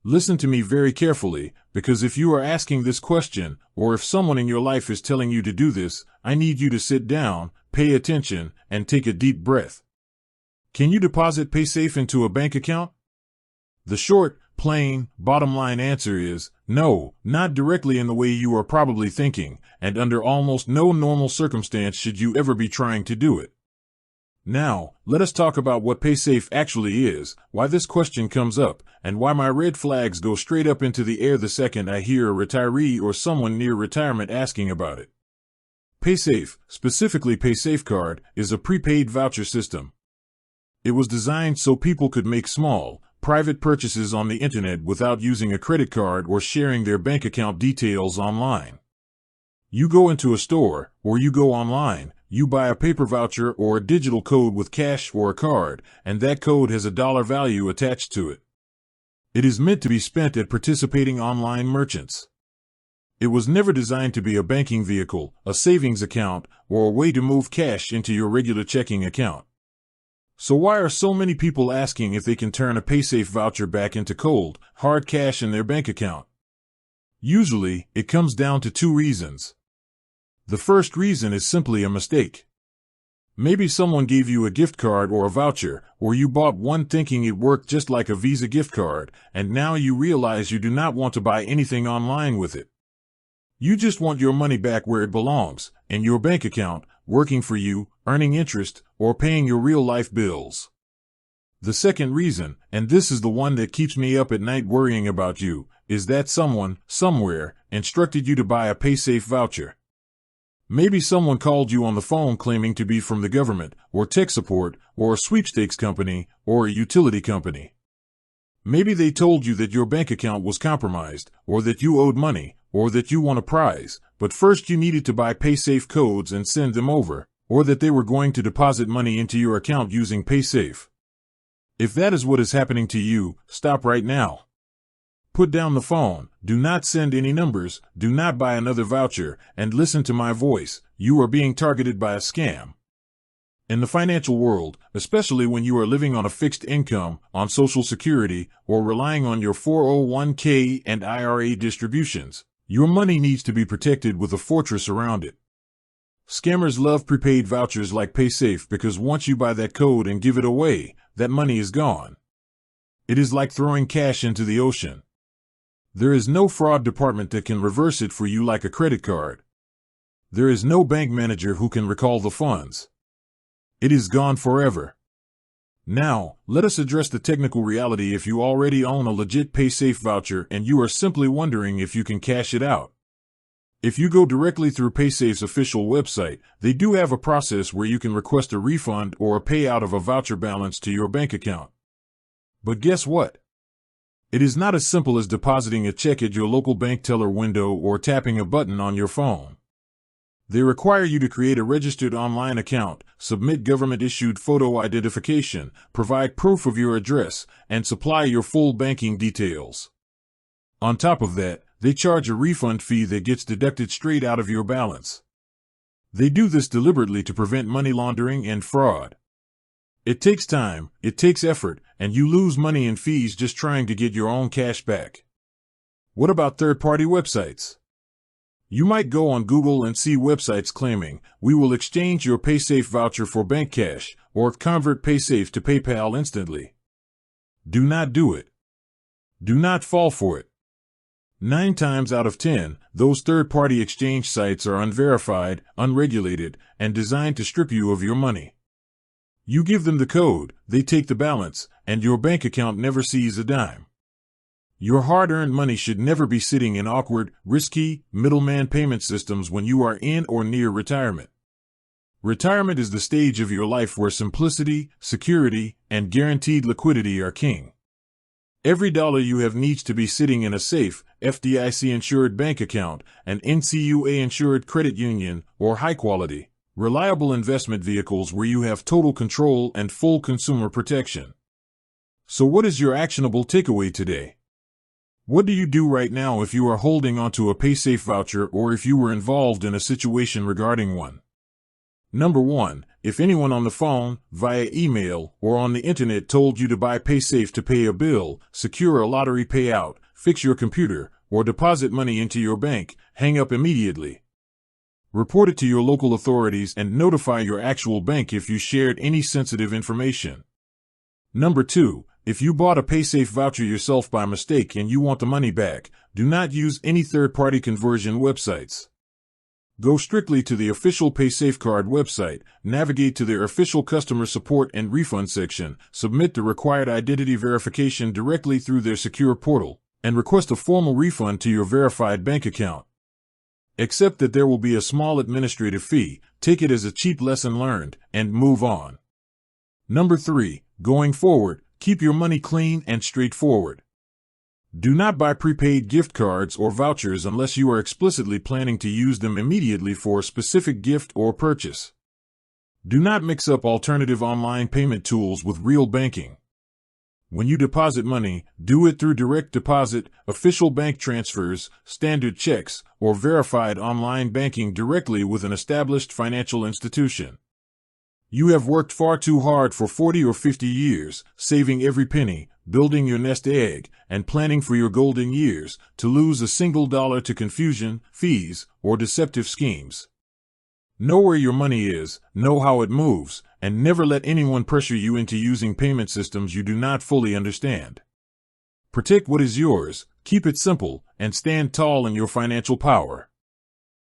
Listen to me very carefully, because if you are asking this question, or if someone in your life is telling you to do this, I need you to sit down, pay attention, and take a deep breath. Can you deposit Paysafe into a bank account? The short, plain, bottom line answer is no, not directly in the way you are probably thinking, and under almost no normal circumstance should you ever be trying to do it. Now, let us talk about what Paysafe actually is, why this question comes up, and why my red flags go straight up into the air the second I hear a retiree or someone near retirement asking about it. Paysafe, specifically PaysafeCard, is a prepaid voucher system. It was designed so people could make small, private purchases on the internet without using a credit card or sharing their bank account details online. You go into a store, or you go online, you buy a paper voucher or a digital code with cash or a card, and that code has a dollar value attached to it. It is meant to be spent at participating online merchants. It was never designed to be a banking vehicle, a savings account, or a way to move cash into your regular checking account. So why are so many people asking if they can turn a Paysafe voucher back into cold, hard cash in their bank account? Usually, it comes down to two reasons. The first reason is simply a mistake. Maybe someone gave you a gift card or a voucher, or you bought one thinking it worked just like a Visa gift card, and now you realize you do not want to buy anything online with it. You just want your money back where it belongs, in your bank account, working for you, earning interest, or paying your real-life bills. The second reason, and this is the one that keeps me up at night worrying about you, is that someone, somewhere, instructed you to buy a Paysafe voucher. Maybe someone called you on the phone claiming to be from the government, or tech support, or a sweepstakes company, or a utility company. Maybe they told you that your bank account was compromised, or that you owed money, or that you won a prize, but first you needed to buy Paysafe codes and send them over, or that they were going to deposit money into your account using Paysafe. If that is what is happening to you, stop right now. Put down the phone, do not send any numbers, do not buy another voucher, and listen to my voice. You are being targeted by a scam. In the financial world, especially when you are living on a fixed income, on Social Security, or relying on your 401k and IRA distributions, your money needs to be protected with a fortress around it. Scammers love prepaid vouchers like Paysafe because once you buy that code and give it away, that money is gone. It is like throwing cash into the ocean. There is no fraud department that can reverse it for you like a credit card. There is no bank manager who can recall the funds. It is gone forever. Now, let us address the technical reality if you already own a legit Paysafe voucher and you are simply wondering if you can cash it out. If you go directly through Paysafe's official website, they do have a process where you can request a refund or a payout of a voucher balance to your bank account. But guess what? It is not as simple as depositing a check at your local bank teller window or tapping a button on your phone. They require you to create a registered online account, submit government-issued photo identification, provide proof of your address, and supply your full banking details. On top of that, they charge a refund fee that gets deducted straight out of your balance. They do this deliberately to prevent money laundering and fraud. It takes time, it takes effort, and you lose money in fees just trying to get your own cash back. What about third-party websites? You might go on Google and see websites claiming, "We will exchange your Paysafe voucher for bank cash," or "Convert Paysafe to PayPal instantly." Do not do it. Do not fall for it. 9 times out of 10, those third-party exchange sites are unverified, unregulated, and designed to strip you of your money. You give them the code, they take the balance, and your bank account never sees a dime. Your hard-earned money should never be sitting in awkward, risky, middleman payment systems when you are in or near retirement. Retirement is the stage of your life where simplicity, security, and guaranteed liquidity are king. Every dollar you have needs to be sitting in a safe, FDIC-insured bank account, an NCUA-insured credit union, or high-quality, reliable investment vehicles where you have total control and full consumer protection. So what is your actionable takeaway today? What do you do right now if you are holding onto a Paysafe voucher or if you were involved in a situation regarding one? Number 1, If anyone on the phone, via email, or on the internet told you to buy Paysafe to pay a bill, secure a lottery payout, fix your computer, or deposit money into your bank, hang up immediately. Report it to your local authorities and notify your actual bank if you shared any sensitive information. Number 2. If you bought a Paysafe voucher yourself by mistake and you want the money back, do not use any third-party conversion websites. Go strictly to the official PaysafeCard website, navigate to their official customer support and refund section, submit the required identity verification directly through their secure portal, and request a formal refund to your verified bank account. Accept that there will be a small administrative fee, take it as a cheap lesson learned, and move on. Number 3. Going forward, keep your money clean and straightforward. Do not buy prepaid gift cards or vouchers unless you are explicitly planning to use them immediately for a specific gift or purchase. Do not mix up alternative online payment tools with real banking. When you deposit money, do it through direct deposit, official bank transfers, standard checks, or verified online banking directly with an established financial institution. You have worked far too hard for 40 or 50 years, saving every penny, building your nest egg, and planning for your golden years, to lose a single dollar to confusion, fees, or deceptive schemes. Know where your money is, know how it moves, and never let anyone pressure you into using payment systems you do not fully understand. Protect what is yours, keep it simple, and stand tall in your financial power.